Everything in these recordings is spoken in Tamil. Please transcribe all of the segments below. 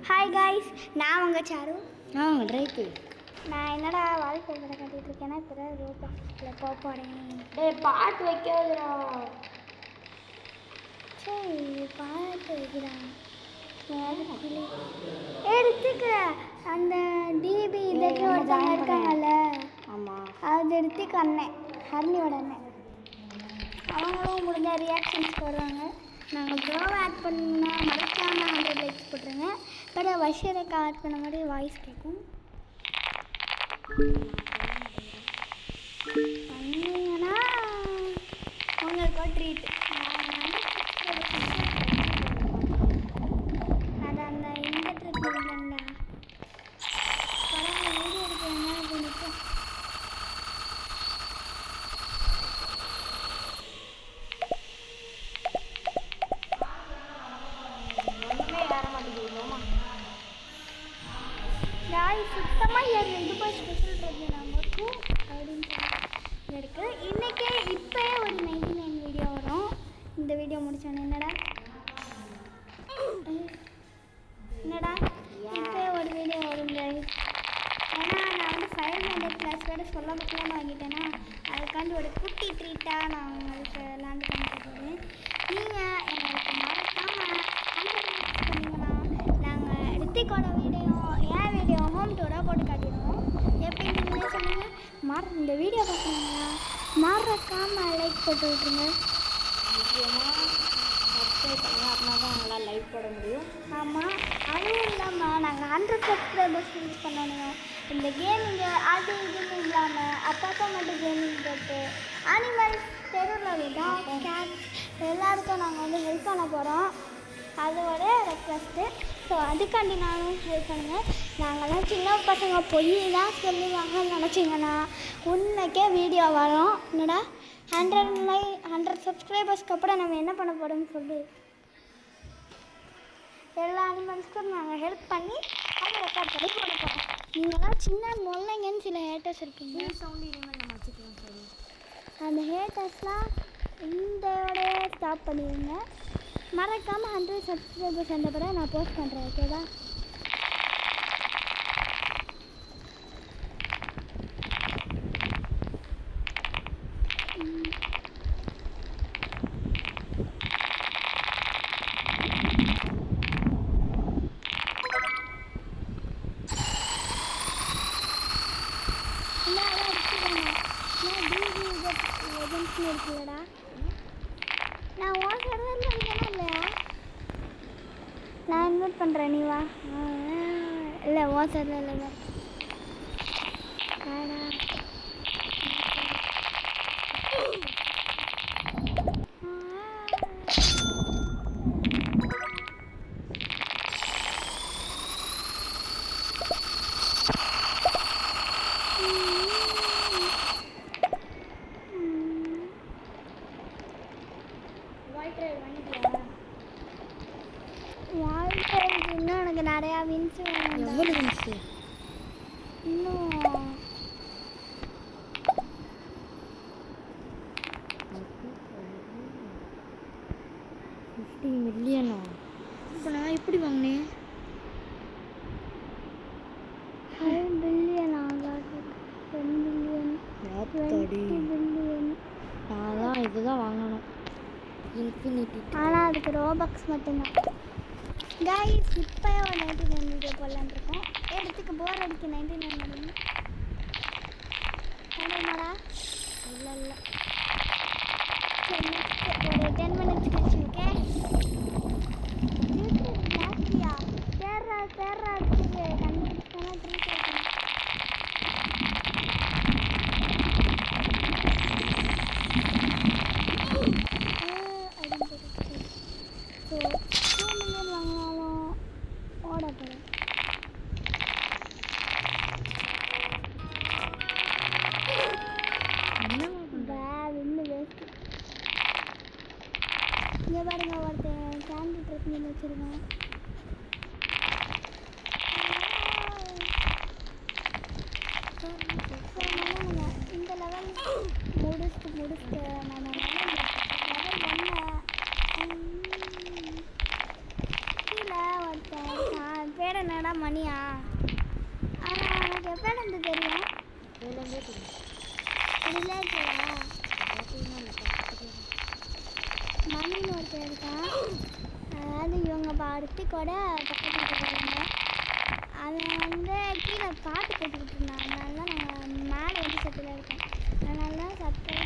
ஹாய் காய்ஸ், நான் உங்கள் சாரு. ரைட்டு. நான் என்னடா வால்பேப்பரை கட்டிகிட்டு இருக்கேன்னா இப்போ தான் ரோபாக்ஸில் போக போகிறேன். பாட்டு வைக்காதுடா. சரி பாட்டு வைக்கிறான் எடுத்துக்க. அந்த டிபி இதற்கு ஒருத்தவங்க இருக்காங்கல்ல, ஆமாம், அது எடுத்துக்க. அண்ணன் ஹர்னியோட அண்ணன் அவங்களும் முடிஞ்ச ரியாக்ஷன்ஸ்க்கு வருவாங்க. நாங்கள் ப்ரோவை ஆட் பண்ணால் மறக்காமல் 100 லைக்ஸ் போட்டுருங்க. பட் வஷீரக்கா ஆட் பண்ண மாதிரி வாய்ஸ் கேட்கும். பண்ணீங்கன்னா உங்களுக்கு ஒரு ட்ரீட். அது அந்த இந்த ட்ரிக் இல்லைண்டா படம் வீடியோ எடுக்கிறேன்னா அது நிற்கும். சுத்தமாக இது போய் ஸ்பெஷல் ட்ரெஸ் நமக்கும் அப்படின்னு இருக்குது. இன்றைக்கே இப்போயே ஒரு 99 வீடியோ வரும். இந்த வீடியோ முடிச்சோன்னே என்னடா இப்போயே ஒரு வீடியோ வருங்க. ஏன்னா நான் வந்து 500 கிளாஸ் வேறு சொல்லலாம் வாங்கிட்டேன்னா அதுக்காண்டி ஒரு குட்டி ட்ரீட்டாக நான் உங்களுக்கு லேண்ட் பண்ணிட்டு போகிறேன். நீங்கள் எங்களுக்கு மறக்காமல் பண்ணிங்கன்னா நாங்கள் ரித்திக்கோட வீடியோ என் வீடியோ ஹோம் டூராக போட்டு காட்டிடுவோம். எப்படி நீங்களே சொல்லுங்கள். இந்த வீடியோ பார்க்குறீங்களா, மறக்காமல் லைக் போட்டு விட்ருங்க. முக்கியமாக சப்ஸ்கிரைப் பண்ணுங்கள், அப்படின்னா தான் எங்களால் லைக் போட முடியும். ஆமாம், அதுவும் இல்லாமல் நாங்கள் 100 சப்ஸ்கிரைபர்ஸ் ரீச் பண்ணணும். இந்த கேமிங்கு அது இதுன்னு இல்லாமல் அப்பப்போ மட்டும் கேமிங் போட்டு அனிமல்ஸ், தெருவில் டாக், கேட்ஸ் எல்லாருக்கும் நாங்கள் வந்து ஹெல்ப் பண்ண போகிறோம். அதோட ரெக்வஸ்ட்டு. ஸோ அதுக்காண்டி நானும் ஹெல்ப் பண்ணுங்கள். நாங்கள்லாம் சின்ன பசங்க பொய் தான் சொல்லுவாங்கன்னு நினச்சிங்கன்னா உண்மைக்கே வீடியோ வரும். என்னடா 100 சப்ஸ்கிரைபர்ஸ்க்கு அப்புறம் நம்ம என்ன பண்ண போகிறோம்னு சொல்லி எல்லா அனிமல்ஸ்க்கும் நாங்கள் ஹெல்ப் பண்ணி அதை ரெக்கார்ட் பண்ணி போட போகிறோம். நீங்களாம் சின்ன முள்ளைங்கன்னு சில ஹேட்டர்ஸ் இருக்கீங்க. சவுண்ட் இனிமேல் நம்ம வச்சுக்கலாம். சரி, அந்த ஹேட்டர்ஸ்லாம் இந்தோடைய ஸ்டாப் பண்ணிடுங்க. மறக்காமல் 100 சப்ஸ்கிரைபர்ஸ் வந்த பிறகு நான் போஸ்ட் பண்ணுறேன். ஓகேவா? இருக்குல்லடா, நான் ஓ சர்வரில் இருக்கேனா இல்லையா? நான் இன்வைட் பண்ணுறேன், நீ வா. இல்லை ஓ சர்வரில் இல்லை. இன்னும் எனக்கு நிறையா வின்ஸு வேணும். எவ்வளோ வின்ஸு? இன்னும் 50 மில்லியனா? இப்போ நான் எப்படி வாங்கினேன்? 5 பில்லியன் ஆகாது, 10 பில்லியன், 20 பில்லியன். நான் தான் இதுதான் வாங்கணும், இன்ஃபினிட்டி. ஆனால் அதுக்கு ரோபக்ஸ் மட்டும்தான். கைஸ், இப்போ ஒரு 99 வீடியோ போடலான் இருக்கோம். எடுத்துக்கு போர் அடிக்க 99 முடியும். வேணுமாடா? இல்லை இல்லை, சரி நெக்ஸ்ட் ஒரு 10 மினிட்ஸ் கழிச்சு. ஓகே, பாக்கியா தேர்றா இருக்குது. கண்டுபிடிச்சோன்னா ட்ரீட் வைக்கணும். ஸோ 2 மில்லியன் வாங்கினாலும் ஓட போகிறேன். இன்னும் வேஸ்ட்டு. இங்கே பாருங்க, ஒருத்தன் கேண்டி ட்ரெஸ் மீன் வச்சுருக்கேன். இந்த லெவல் முடிச்சுட்டு நம்ம லெவல் 1 கீழே ஒருத்தன் பேட பேர் என்னடா மணியா? ஆனால் எனக்கு எப்போலேருந்து தெரியும்? வேலையே தெரியும். ரிலேட்டிவா? மணின்னு ஒரு பேர் இருக்கான். அதாவது இவங்க படுத்தி கூட பக்கத்தில் இருக்கிறவங்க. அவன் வந்து கீழே பாட்டு கேட்டுக்கிட்டு இருந்தான். அதனால தான் நாங்கள் மேலே வந்து சட்டில் இருக்கோம். அதனால தான் சத்தம்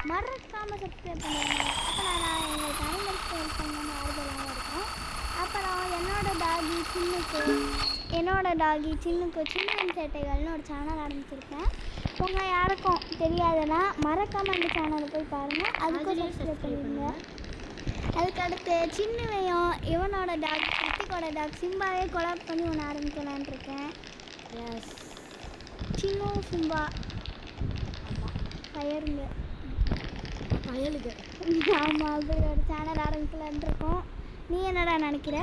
மறக்காமல் சப்ஸ்கிரைப் பண்ணுவாங்க. அப்புறம் நான் எங்கள் டைமர் ஸ்டோர் பண்ண ஆறுதலாக இருக்கும். அப்புறம் என்னோட டாகி சின்னுக்கு சின்ன சேட்டைகள்னு ஒரு சேனல் ஆரம்பிச்சிருக்கேன். உங்கள் யாருக்கும் தெரியாதுன்னா மறக்காமல் அந்த சேனலை போய் பாருங்கள். அதுக்கும் சப்ஸ்கிரைப் பண்ணிடுங்க. அதுக்கடுத்து சின்னுவையும் இவனோட டாக் கிருத்திகோட டாக் சிம்பாவே கொலாப் பண்ணி ஒன்று ஆரம்பிக்கலான் இருக்கேன். எஸ், சின்னு சிம்பா. ஆமாம், பயருங்க பயலுக்கு. ஆமாம், அப்படி ஒரு சேனல் ஆரம்பிக்கலான் இருக்கோம். நீ என்னடா நினைக்கிற?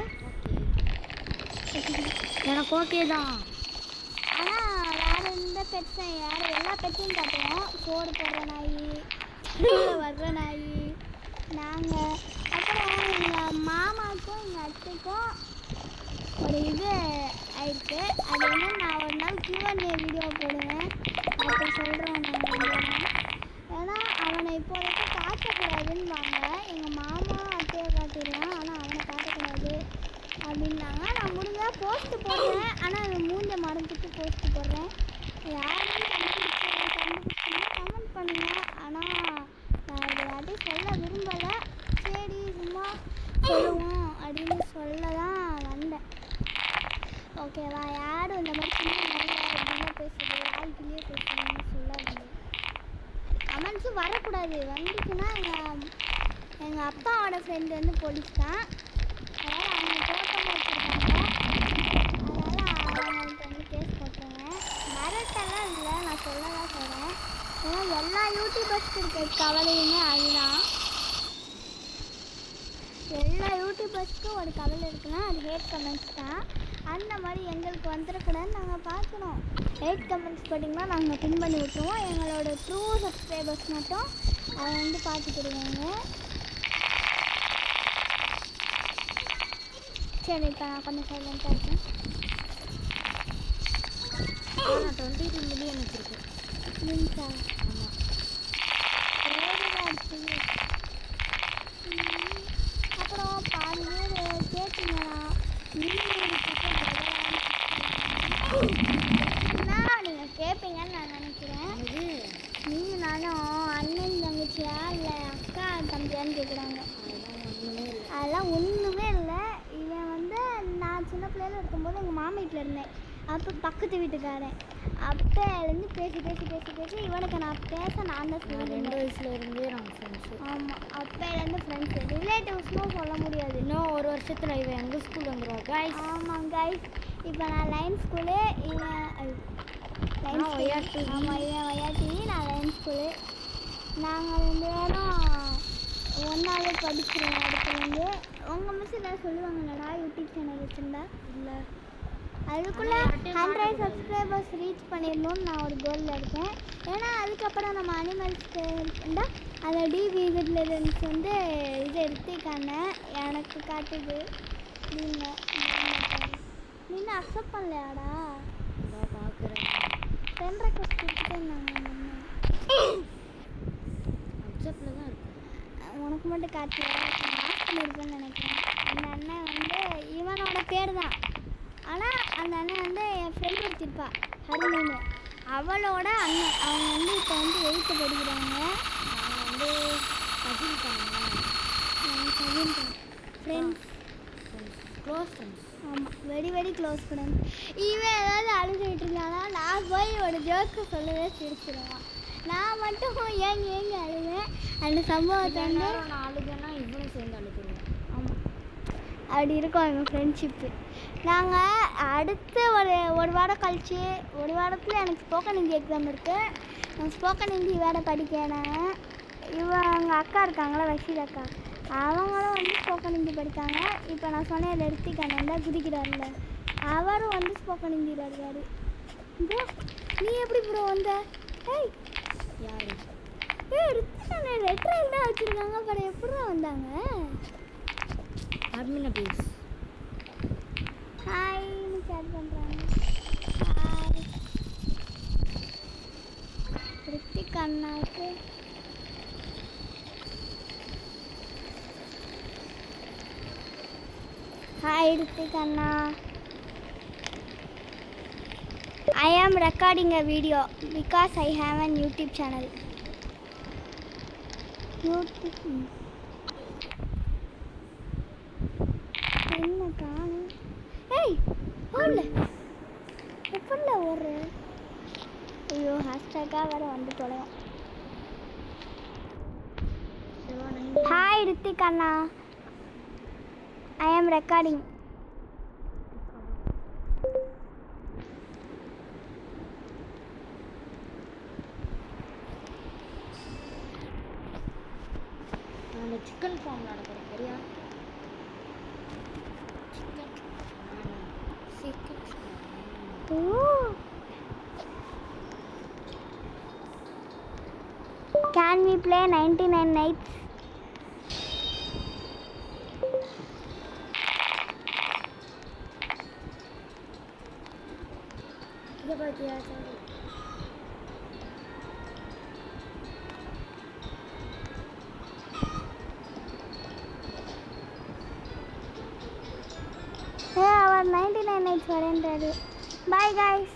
எனக்கு ஓகே தான். ஆனால் வேறு எந்த பெட்ஸும் எல்லா பெட்ஸையும் காட்டுவோம். சோறு போடுற நாய், வர்ற நாய், நாங்கள். அப்புறம் எங்கள் மாமாவுக்கும் எங்கள் அத்தைக்கும் ஒரு இது ஆயிடுச்சு. அது என்ன, நான் ஒரு நாள் Q&A வீடியோ போடுவேன். அப்போ சொல்கிறோம் நாங்கள். ஏன்னா அவனை இப்போதைக்கு காட்டக்கூடாதுன்னுவாங்க. எங்கள் மாமா அத்தையை காட்டிடுவான், ஆனால் அவனை காட்டக்கூடாது அப்படின்னாங்க. நான் முடிஞ்சால் போஸ்ட்டு போடுறேன், ஆனால் அவன் மூஞ்ச மறந்துட்டு போஸ்ட்டு போடுறேன். யாரும் கண்டுபிடிச்சிங்கன்னா கமெண்ட் பண்ணுங்கள். ஆனால் நான் இது யார்ட்டையும் சொல்ல விரும்பலை. சரி சும்மா சொல்லுவோம் அப்படின்னு சொல்ல தான் வந்தேன். ஓகேவா? யாரும் இந்த மாதிரி சின்ன நல்ல இப்படிலாம் பேசுறது, வாழ்க்கையிலேயே பேசுகிறேன்னு சொல்லாதீங்க. கமெண்ட்ஸும் வரக்கூடாது. வந்துச்சுன்னா எங்கள் அப்பாவோட ஃப்ரெண்டு வந்து போலீஸ் தான். அதனால் அவங்க தோட்டம் வச்சுருக்காங்க. அதனால் அவங்கள்ட்ட வந்து கேஸ் போட்டுருவேன். மிரட்டெல்லாம் இல்லை, நான் சொல்ல தான் சொல்கிறேன். ஏன்னா எல்லா யூடியூபர்ஸ்க்கு இருக்க கவலையுமே அதுதான். எல்லா யூடியூபர்ஸ்க்கும் ஒரு கவலை இருக்குன்னா அது ஹேட் கமெண்ட்ஸ் தான். அந்த மாதிரி எங்களுக்கு வந்துடக்கூடாதுன்னு நாங்கள் பார்க்கணும். ஹேட் கமெண்ட்ஸ் போட்டிங்கன்னா நாங்கள் பின் பண்ணி விட்டுருவோம். எங்களோட ட்ரூ சப்ஸ்கிரைபர்ஸ் மட்டும் அதை வந்து பார்த்துக்கிடுவாங்க. சரி, இப்போ நான் கொஞ்சம் சைலண்ட்டாக இருக்கேன். நான் 22 மில்லியன் வச்சுருக்கேன். மீன்ஸா? ஆமாம். அப்புறம் பாதி பேர் கேட்டீங்கன்னா நீங்கள் கேட்பீங்கன்னு நான் நினைக்கிறேன். நீங்கள் நானும் அண்ணன் தங்கச்சியா இல்லை அக்கா தம்பியான்னு கேட்குறாங்க. அதெல்லாம் ஒன்றுமே இல்லை. இவன் வந்து நான் சின்ன பிள்ளையில இருக்கும்போது எங்கள் மாமா வீட்டில் இருந்தேன். அப்போ பக்கத்து வீட்டுக்காரன் அப்போலேருந்து பேசி இவனுக்கு நான் நான் தான் சொல்லுவேன். 2 வயசுலேருந்தே நாங்கள் ஃப்ரெண்ட்ஸு. ஆமாம், அப்போலேருந்து ஃப்ரெண்ட்ஸு. ரிலேட்டிவ்ஸ்னும் சொல்ல முடியாது. இன்னும் ஒரு வருஷத்தில் இவன் எங்கள் ஸ்கூல் வந்துடுவான் கைஸ். ஆமாம் கைஸ், இப்போ நான் லைன் ஸ்கூலு, இவன் ஒய்ஆர்டி. ஆமாம், இவன் ஒய்ஆர்டி, நான் லைன் ஸ்கூலு. நாங்கள் 2 பேரும் ஒன்றாவே படிச்சிருவோம். அடுத்துலேருந்து உங்கள் மிஸ் எல்லாம் சொல்லுவாங்கல்லடா யூடியூப் சேனல் வச்சுருந்தா? இல்லை, அதுக்குள்ளே 100 சப்ஸ்கிரைபர்ஸ் ரீச் பண்ணிடணும்னு நான் ஒரு கோலில் இருக்கேன். ஏன்னா அதுக்கப்புறம் நம்ம அனிமல்ஸ்க்கு இருந்தால் அந்த டிவிசிட்லன்ஸ் வந்து இது எடுத்துக்கான எனக்கு காட்டுது. நீங்கள் அக்செப்ட் பண்ணலையாடா? பார்க்குறேன். ஃப்ரெண்ட் ரெக்வஸ்ட் கொடுத்துட்டே இருந்தாங்க. அக்செப்டில் தான் இருக்கு. உனக்கு மட்டும் காட்டு மாஸ் பண்ணியிருப்பேன்னு நினைக்கிறேன். அந்த அண்ணன் வந்து இவனோட பேர் தான். ஆனால் அந்த அண்ணன் வந்து என் ஃப்ரெண்ட் ஒருத்திருப்பா ஹரிணின்னு, அவளோட அண்ணன். அவங்க வந்து இப்போ வந்து 8th படிக்கிறாங்க. அவங்க வந்து கசின் ஃப்ரெண்ட்ஸ், க்ளோஸ் ஃப்ரெண்ட்ஸ். ஆமாம், வெரி க்ளோஸ் ஃப்ரெண்ட்ஸ். இவன் ஏதாவது அழுதுகிட்டு இருந்தானா நான் போய் ஒரு ஜோக்கு சொல்லவே சிரிச்சிடுவான். நான் மட்டும் ஏங்க அழுவேன். அந்த சம்பவத்தை வந்து நான் அழுதுன்னா இவனும் சேர்ந்து அழுதுருவேன். ஆமாம், அப்படி இருக்கும் எங்கள் ஃப்ரெண்ட்ஷிப்பு. நாங்கள் அடுத்து ஒரு வாரம் கழிச்சு, ஒரு வாரத்தில் எனக்கு ஸ்போக்கன் ஹிந்தி எக்ஸாம் இருக்குது. நான் ஸ்போக்கன் ஹிந்தி வேறு படிக்கிறேன். நான் எங்கள் அக்கா இருக்காங்களா, வஷீர் அக்கா, அவங்களும் வந்து ஸ்போக்கன் ஹிந்தி படித்தாங்க. இப்போ நான் சொன்னேன் ரித்திகண்ணன் தான் குதிக்கிறாருல, அவரும் வந்து ஸ்போக்கன் ஹிந்தியில் இருக்கார். ப்ரோ நீ எப்படி ப்ரோ வந்த? யார்? ரித்திகண்ணன் லெட்டர் தான் வச்சுருக்காங்க. அப்புறம் எப்படி வந்தாங்க? Admin abuse. ஹாய்னு சேட் பண்ணுறாங்க. ஹாய் ரித்திக் அண்ணாவுக்கு ஹாய் ரித்திக் அண்ணா. I am recording a video because I have an YouTube channel. YouTube. என்ன காணும்? ஏய் ஓடல எப்படில ஓடுற? ஐயோ ஹேஷ்டாக்காக வேறு வந்து தொலைவோம். ஹாய் ரித்திக் அண்ணா. I am recording. நான் சிக்கன் ஃபார்ம் நடக்கிறேன் சரியா? Can we play 99 nights? இதை பார்த்தியா சாரி Hey, our 99 nights வரேன்றாரு. Bye guys.